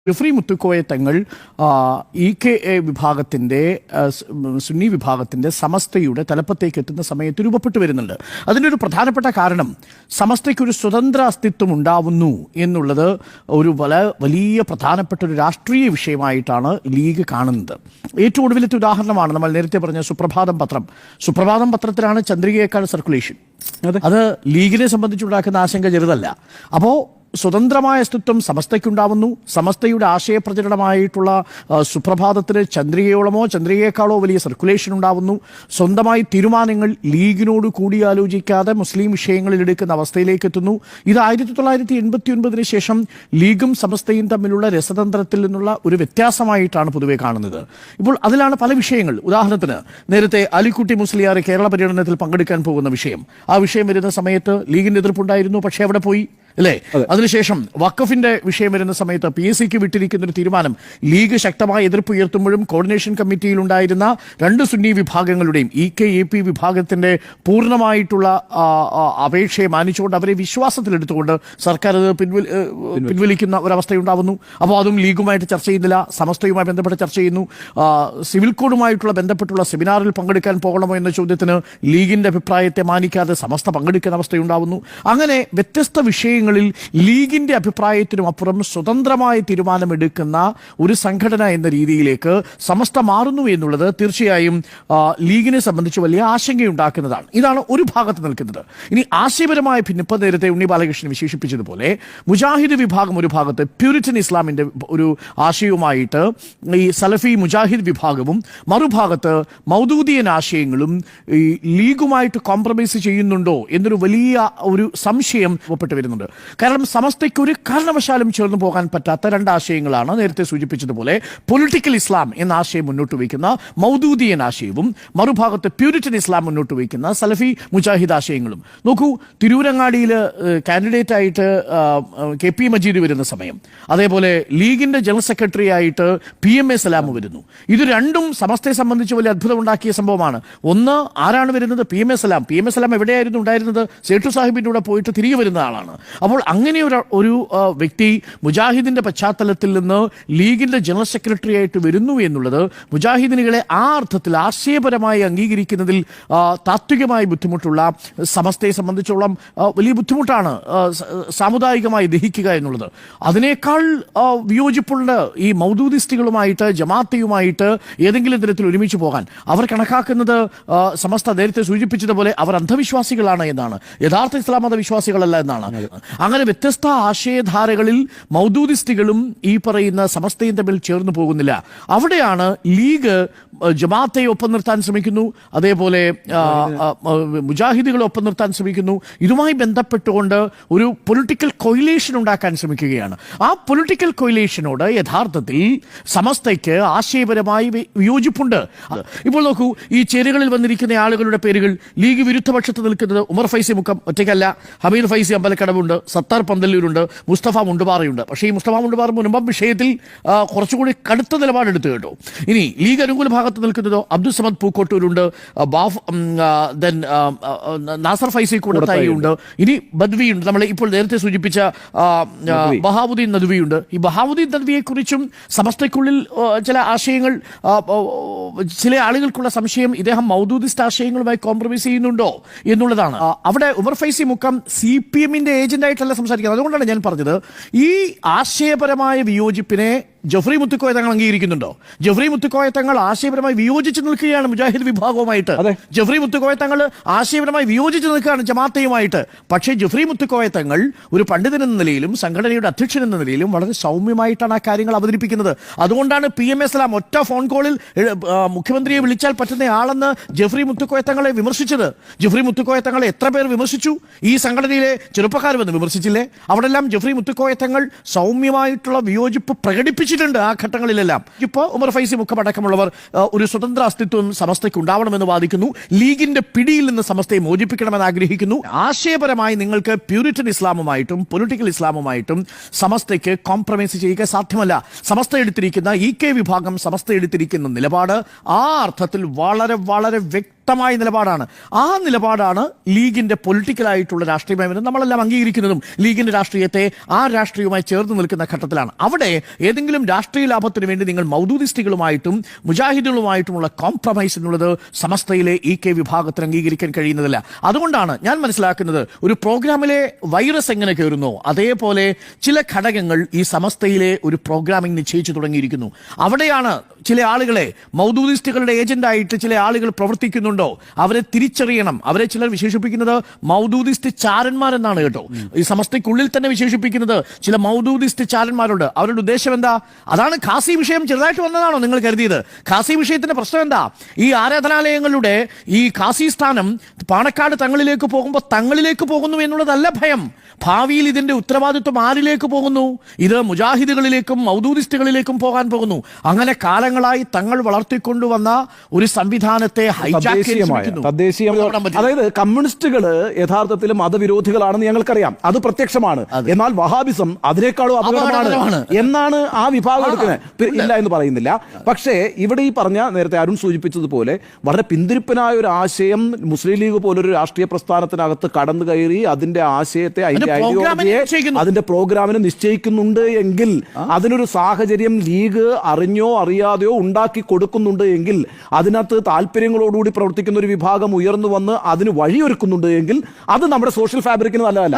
Jeffrey Muthukoya Thangal EKA വിഭാഗത്തിൻ്റെ സുന്നി വിഭാഗത്തിൻ്റെ സമസ്തയുടെ തലപ്പത്തേക്ക് എത്തുന്ന സമയത്ത് രൂപപ്പെട്ടു വരുന്നുണ്ട്. അതിൻ്റെ ഒരു പ്രധാനപ്പെട്ട കാരണം സമസ്തയ്ക്കൊരു സ്വതന്ത്ര അസ്തിത്വം ഉണ്ടാവുന്നു എന്നുള്ളത് ഒരു വലിയ പ്രധാനപ്പെട്ട ഒരു രാഷ്ട്രീയ വിഷയമായിട്ടാണ് ലീഗ് കാണുന്നത്. ഏറ്റവും ഒടുവിലത്തെ ഉദാഹരണമാണ് നമ്മൾ നേരത്തെ പറഞ്ഞ സുപ്രഭാതം പത്രം. സുപ്രഭാതം പത്രത്തിലാണ് ചന്ദ്രികയേക്കാൾ സർക്കുലേഷൻ. അത് ലീഗിനെ സംബന്ധിച്ചുണ്ടാക്കുന്ന ആശങ്ക ചെറുതല്ല. അപ്പോൾ സ്വതന്ത്രമായ അസ്തിത്വം സമസ്തയ്ക്കുണ്ടാവുന്നു. സമസ്തയുടെ ആശയപ്രചരണമായിട്ടുള്ള സുപ്രഭാതത്തിന് ചന്ദ്രികയോളമോ ചന്ദ്രികയേക്കാളോ വലിയ സർക്കുലേഷൻ ഉണ്ടാവുന്നു. സ്വന്തമായി തീരുമാനങ്ങൾ ലീഗിനോട് കൂടിയാലോചിക്കാതെ മുസ്ലിം വിഷയങ്ങളിൽ എടുക്കുന്ന അവസ്ഥയിലേക്ക് എത്തുന്നു. ഇത് 1989 ശേഷം ലീഗും സമസ്തയും തമ്മിലുള്ള രസതന്ത്രത്തിൽ നിന്നുള്ള ഒരു വ്യത്യാസമായിട്ടാണ് പൊതുവെ കാണുന്നത്. ഇപ്പോൾ അതിലാണ് പല വിഷയങ്ങൾ. ഉദാഹരണത്തിന് നേരത്തെ അലിക്കുട്ടി മുസ്ലിയാർ കേരള പര്യടനത്തിൽ പങ്കെടുക്കാൻ പോകുന്ന വിഷയം, ആ വിഷയം വരുന്ന സമയത്ത് ലീഗിന്റെ എതിർപ്പുണ്ടായിരുന്നു. പക്ഷേ അവിടെ പോയി അല്ലേ? അതിനുശേഷം വഖഫിന്റെ വിഷയം വരുന്ന സമയത്ത് PSCക്ക് വിട്ടിരിക്കുന്ന ഒരു തീരുമാനം ലീഗ് ശക്തമായ എതിർപ്പ് ഉയർത്തുമ്പോഴും കോർഡിനേഷൻ കമ്മിറ്റിയിൽ ഉണ്ടായിരുന്ന രണ്ട് സുന്നി വിഭാഗങ്ങളുടെയും EKAP വിഭാഗത്തിന്റെ പൂർണ്ണമായിട്ടുള്ള അപേക്ഷയെ മാനിച്ചുകൊണ്ട് അവരെ വിശ്വാസത്തിലെടുത്തുകൊണ്ട് സർക്കാർ അത് പിൻവലിക്കുന്ന ഒരവസ്ഥയുണ്ടാവുന്നു. അപ്പോൾ അതും ലീഗുമായിട്ട് ചർച്ച ചെയ്യുന്നില്ല, സമസ്തയുമായി ബന്ധപ്പെട്ട് ചർച്ച ചെയ്യുന്നു. സിവിൽ കോഡുമായിട്ടുള്ള ബന്ധപ്പെട്ടുള്ള സെമിനാറിൽ പങ്കെടുക്കാൻ പോകണമോ എന്ന ചോദ്യത്തിന് ലീഗിന്റെ അഭിപ്രായത്തെ മാനിക്കാതെ സമസ്ത പങ്കെടുക്കുന്ന അവസ്ഥയുണ്ടാവുന്നു. അങ്ങനെ വ്യത്യസ്ത വിഷയങ്ങളിൽ ലീഗിന്റെ അഭിപ്രായത്തിനും അപ്പുറം സ്വതന്ത്രമായ തീരുമാനമെടുക്കുന്ന ഒരു സംഘടന എന്ന രീതിയിലേക്ക് സമസ്ത മാറുന്നു എന്നുള്ളത് തീർച്ചയായും ലീഗിനെ സംബന്ധിച്ച് വലിയ ആശങ്കയുണ്ടാക്കുന്നതാണ്. ഇതാണ് ഒരു ഭാഗത്ത് നിൽക്കുന്നത്. ഇനി ആശയപരമായ ഭിന്നിപ്പ് നേരത്തെ ഉണ്ണി ബാലകൃഷ്ണൻ വിശേഷിപ്പിച്ചതുപോലെ മുജാഹിദ് വിഭാഗം ഒരു ഭാഗത്ത് പ്യൂരിറ്റൻ ഇസ്ലാമിന്റെ ഒരു ആശയവുമായിട്ട് ഈ സലഫി മുജാഹിദ് വിഭാഗവും മറുഭാഗത്ത് മൗദൂദിയൻ ആശയങ്ങളും ഈ ലീഗുമായിട്ട് കോംപ്രമൈസ് ചെയ്യുന്നുണ്ടോ എന്നൊരു വലിയ ഒരു സംശയം പ്പെട്ട് വരുന്നുണ്ട്. കാരണം സമസ്തയ്ക്ക് ഒരു കാരണവശാലും ചേർന്ന് പോകാൻ പറ്റാത്ത രണ്ട് ആശയങ്ങളാണ് നേരത്തെ സൂചിപ്പിച്ചതുപോലെ പൊളിറ്റിക്കൽ ഇസ്ലാം എന്ന ആശയം മുന്നോട്ട് വയ്ക്കുന്ന മൗദൂദിയൻ ആശയവും മറുഭാഗത്ത് പ്യൂരിറ്റൻ ഇസ്ലാം മുന്നോട്ട് വയ്ക്കുന്ന സലഫി മുജാഹിദ് ആശയങ്ങളും. നോക്കൂ, തിരൂരങ്ങാടിയിൽ കാൻഡിഡേറ്റ് ആയിട്ട് KP മജീദ് വരുന്ന സമയം, അതേപോലെ ലീഗിന്റെ ജനറൽ സെക്രട്ടറി ആയിട്ട് PMA സലാം വരുന്നു. ഇത് രണ്ടും സമസ്തയെ സംബന്ധിച്ച് വലിയ അത്ഭുതമുണ്ടാക്കിയ സംഭവമാണ്. ഒന്ന്, ആരാണ് വരുന്നത്? PMA സലാം. PMA സലാം എവിടെയായിരുന്നു ഉണ്ടായിരുന്നത്? സേട്ടു സാഹിബിന്റെ കൂടെ പോയിട്ട് തിരികെ വരുന്ന ആളാണ്. അപ്പോൾ അങ്ങനെ ഒരു വ്യക്തി മുജാഹിദിന്റെ പശ്ചാത്തലത്തിൽ നിന്ന് ലീഗിന്റെ ജനറൽ സെക്രട്ടറി ആയിട്ട് വരുന്നു എന്നുള്ളത് മുജാഹിദിനുകളെ ആ അർത്ഥത്തിൽ ആശയപരമായി അംഗീകരിക്കുന്നതിൽ താത്വികമായി ബുദ്ധിമുട്ടുള്ള സമസ്തയെ സംബന്ധിച്ചോളം വലിയ ബുദ്ധിമുട്ടാണ് സാമുദായികമായി ദഹിക്കുക എന്നുള്ളത്. അതിനേക്കാൾ വിയോജിപ്പുള്ള ഈ മൗദൂദിസ്റ്റുകളുമായിട്ട് ജമാഅത്തുമായിട്ട് ഏതെങ്കിലും തരത്തിൽ ഒരുമിച്ച് പോകാൻ അവർ കണക്കാക്കുന്നത് സമസ്ത നേരത്തെ സൂചിപ്പിച്ചതുപോലെ അവർ അന്ധവിശ്വാസികളാണ് എന്നാണ്, യഥാർത്ഥ ഇസ്ലാം മതവിശ്വാസികളല്ല എന്നാണ്. അങ്ങനെ വ്യത്യസ്ത ആശയധാരകളിൽ മൗദൂദിസ്റ്റുകളും ഈ പറയുന്ന സമസ്തയും തമ്മിൽ ചേർന്ന് പോകുന്നില്ല. അവിടെയാണ് ലീഗ് ജമാഅത്തെ ഒപ്പം നിർത്താൻ ശ്രമിക്കുന്നു, അതേപോലെ മുജാഹിദുകളെ ഒപ്പം നിർത്താൻ ശ്രമിക്കുന്നു. ഇതുമായി ബന്ധപ്പെട്ടുകൊണ്ട് ഒരു പൊളിറ്റിക്കൽ കൊയിലേഷൻ ഉണ്ടാക്കാൻ ശ്രമിക്കുകയാണ്. ആ പൊളിറ്റിക്കൽ കൊയിലേഷനോട് യഥാർത്ഥത്തിൽ സമസ്തയ്ക്ക് ആശയപരമായി വിയോജിപ്പുണ്ട്. ഇപ്പോൾ നോക്കൂ, ഈ ചേരുകളിൽ വന്നിരിക്കുന്ന ആളുകളുടെ പേരുകൾ ലീഗ് വിരുദ്ധപക്ഷത്ത് നിൽക്കുന്നത് ഉമർ ഫൈസി മുക്കം ഒറ്റയ്ക്കല്ല, ഹമീദ് ഫൈസി അമ്പലക്കടവുണ്ട്, സത്താർ പന്തല്ലൂരുണ്ട്, മുസ്തഫ മുണ്ടുപാറയുണ്ട്. പക്ഷേ ഈ മുസ്തഫ മുണ്ടുപാറ മുൻപം വിഷയത്തിൽ കുറച്ചുകൂടി കടുത്ത നിലപാടെടുത്തു കേട്ടോ. ഇനി ലീഗ് അനുകൂല ഭാഗത്ത് നിൽക്കുന്നതോ അബ്ദുൽ സമദ് പൂക്കോട്ടൂരുണ്ട്, നാസർ ഫൈസി കൂടത്തായിയുണ്ട്, ഇനി ബദ്വിയുണ്ട്, നമ്മൾ ഇപ്പോൾ നേരത്തെ സൂചിപ്പിച്ച ബഹാവുദ്ദീൻ നദ്വിയുണ്ട്. ഈ ബഹാവുദ്ദീൻ നദ്വിയെ കുറിച്ചും സമസ്തയ്ക്കുള്ളിൽ ചില ആശയങ്ങൾ, ചില ആളുകൾക്കുള്ള സംശയം ഇദ്ദേഹം മൗദൂദിസ്റ്റ് ആശയങ്ങളുമായി കോംപ്രമൈസ് ചെയ്യുന്നുണ്ടോ എന്നുള്ളതാണ്. അവിടെ ഉമർ ഫൈസി മുക്കം CPMന്റെ ഏജന്റായിട്ടല്ല സംസാരിക്കുന്നത്. അതുകൊണ്ടാണ് ഞാൻ പറഞ്ഞത്, ഈ ആശയപരമായ വിയോജിപ്പിനെ ജഫ്രി മുത്തുക്കോയ തങ്ങൾ അംഗീകരിക്കുന്നുണ്ടോ? ജഫ്രി മുത്തുക്കോയ തങ്ങൾ ആശയപരമായി വിയോജിച്ച് നിൽക്കുകയാണ് മുജാഹിദ് വിഭാഗവുമായിട്ട്. ജഫ്രി മുത്തുക്കോയ തങ്ങൾ ആശയപരമായി വിയോജിച്ച് നിൽക്കുകയാണ് ജമാഅത്തയുമായിട്ട്. പക്ഷേ ജഫ്രി മുത്തുക്കോയ തങ്ങൾ ഒരു പണ്ഡിതൻ എന്ന നിലയിലും സംഘടനയുടെ അധ്യക്ഷൻ എന്ന നിലയിലും വളരെ സൗമ്യമായിട്ടാണ് ആ കാര്യങ്ങൾ അവതരിപ്പിക്കുന്നത്. അതുകൊണ്ടാണ് PMA സലാം ഒറ്റ ഫോൺ കോളിൽ മുഖ്യമന്ത്രിയെ വിളിച്ചാൽ പറ്റുന്ന ആളെന്ന് ജഫ്രി മുത്തുക്കോയ തങ്ങളെ വിമർശിച്ചത്. ജഫ്രി മുത്തുക്കോയ തങ്ങളെ എത്ര പേർ വിമർശിച്ചു? ഈ സംഘടനയിലെ ചെറുപ്പക്കാർ വന്ന് വിമർശിച്ചില്ലേ? അവിടെല്ലാം ജഫ്രി മുത്തുക്കോയ തങ്ങൾ സൗമ്യമായിട്ടുള്ള വിയോജിപ്പ് പ്രകടിപ്പിച്ചു ആ ഘട്ടങ്ങളിലെല്ലാം. ഇപ്പോൾ ഉമർ ഫൈസി മുക്കം അടക്കമുള്ളവർ ഒരു സ്വതന്ത്ര അസ്തിത്വം സമസ്തയ്ക്ക് ഉണ്ടാവണമെന്ന് വാദിക്കുന്നു. ലീഗിന്റെ പിടിയിൽ നിന്ന് സമസ്തയെ മോചിപ്പിക്കണമെന്ന് ആഗ്രഹിക്കുന്നു. ആശയപരമായി നിങ്ങൾക്ക് പ്യൂരിറ്റൻ ഇസ്ലാമുമായിട്ടും പൊളിറ്റിക്കൽ ഇസ്ലാമുമായിട്ടും സമസ്തയ്ക്ക് കോംപ്രമൈസ് ചെയ്യുക സാധ്യമല്ല. സമസ്ത എടുത്തിരിക്കുന്ന EK വിഭാഗം സമസ്ത എടുത്തിരിക്കുന്ന നിലപാട് ആ അർത്ഥത്തിൽ വളരെ വളരെ ശക്തമായ നിലപാടാണ്. ആ നിലപാടാണ് ലീഗിന്റെ പൊളിറ്റിക്കലായിട്ടുള്ള രാഷ്ട്രീയമായി നമ്മളെല്ലാം അംഗീകരിക്കുന്നതും ലീഗിന്റെ രാഷ്ട്രീയത്തെ ആ രാഷ്ട്രീയവുമായി ചേർന്ന് നിൽക്കുന്ന ഘട്ടത്തിലാണ്. അവിടെ ഏതെങ്കിലും രാഷ്ട്രീയ ലാഭത്തിന് വേണ്ടി നിങ്ങൾ മൗദൂദിസ്റ്റുകളുമായിട്ടും മുജാഹിദുകളുമായിട്ടുമുള്ള കോംപ്രമൈസ് എന്നുള്ളത് സമസ്തയിലെ EK വിഭാഗത്തിന് അംഗീകരിക്കാൻ കഴിയുന്നതല്ല. അതുകൊണ്ടാണ് ഞാൻ മനസ്സിലാക്കുന്നത് ഒരു പ്രോഗ്രാമിലെ വൈറസ് എങ്ങനെ കയറുന്നോ അതേപോലെ ചില ഘടകങ്ങൾ ഈ സമസ്തയിലെ ഒരു പ്രോഗ്രാമിംഗ് നിശ്ചയിച്ചു തുടങ്ങിയിരിക്കുന്നു. അവിടെയാണ് ചില ആളുകളെ മൗദൂദിസ്റ്റുകളുടെ ഏജന്റായിട്ട് ചില ആളുകൾ പ്രവർത്തിക്കുന്നുണ്ടോ അവരെ തിരിച്ചറിയണം. അവരെ ചിലർ വിശേഷിപ്പിക്കുന്നത് മൗദൂദിസ്റ്റ് ചാരന്മാരെന്നാണ് കേട്ടോ. ഈ സമസ്തയ്ക്കുള്ളിൽ തന്നെ വിശേഷിപ്പിക്കുന്നത് ചില മൗദൂദിസ്റ്റ് ചാരന്മാരുണ്ട്. അവരുടെ ഉദ്ദേശം എന്താ? അതാണ് ഖാസി വിഷയം ചെറുതായിട്ട് വന്നതാണോ നിങ്ങൾ കരുതിയത്? ഖാസി വിഷയത്തിന്റെ പ്രശ്നം എന്താ? ഈ ആരാധനാലയങ്ങളുടെ ഈ ഖാസി സ്ഥാനം പാണക്കാട് തങ്ങളിലേക്ക് പോകുമ്പോൾ തങ്ങളിലേക്ക് പോകുന്നു എന്നുള്ളതല്ല ഭയം. ഭാവിയിൽ ഇതിന്റെ ഉത്തരവാദിത്വം ആരിലേക്ക് പോകുന്നു? ഇത് മുജാഹിദുകളിലേക്കും മൗദൂദിസ്റ്റുകളിലേക്കും പോകാൻ പോകുന്നു. അങ്ങനെ കാലങ്ങളായി തങ്ങൾ വളർത്തിക്കൊണ്ടുവന്ന ഒരു സംവിധാനത്തെ അതായത് കമ്മ്യൂണിസ്റ്റുകള് യഥാർത്ഥത്തിൽ മതവിരോധികളാണെന്ന് ഞങ്ങൾക്കറിയാം, അത് പ്രത്യക്ഷമാണ്. എന്നാൽ വഹാബിസം അതിനേക്കാളും അപകടമാണ് എന്നാണ് ആ വിഭാഗം എടുക്കുന്നത്. ഇല്ല എന്ന് പറയുന്നില്ല. പക്ഷേ ഇവിടെ ഈ പറഞ്ഞ നേരത്തെ അരുൺ സൂചിപ്പിച്ചതുപോലെ വളരെ പിന്തിരിപ്പനായ ഒരു ആശയം മുസ്ലിം ലീഗ് പോലൊരു രാഷ്ട്രീയ പ്രസ്ഥാനത്തിനകത്ത് കടന്നു കയറി അതിന്റെ ആശയത്തെ അതിന്റെ പ്രോഗ്രാമിനെ നിശ്ചയിക്കുന്നുണ്ട് എങ്കിൽ അതിനൊരു സാഹചര്യം ലീഗ് അറിഞ്ഞോ അറിയാതെയോ ഉണ്ടാക്കി കൊടുക്കുന്നുണ്ട് എങ്കിൽ അതിനകത്ത് താല്പര്യങ്ങളോടുകൂടി പ്രവർത്തിക്കുന്ന ഒരു വിഭാഗം ഉയർന്നു വന്ന് അതിന് വഴിയൊരുക്കുന്നുണ്ട് എങ്കിൽ അത് നമ്മുടെ സോഷ്യൽ ഫാബ്രിക്കിന് നല്ലതല്ല.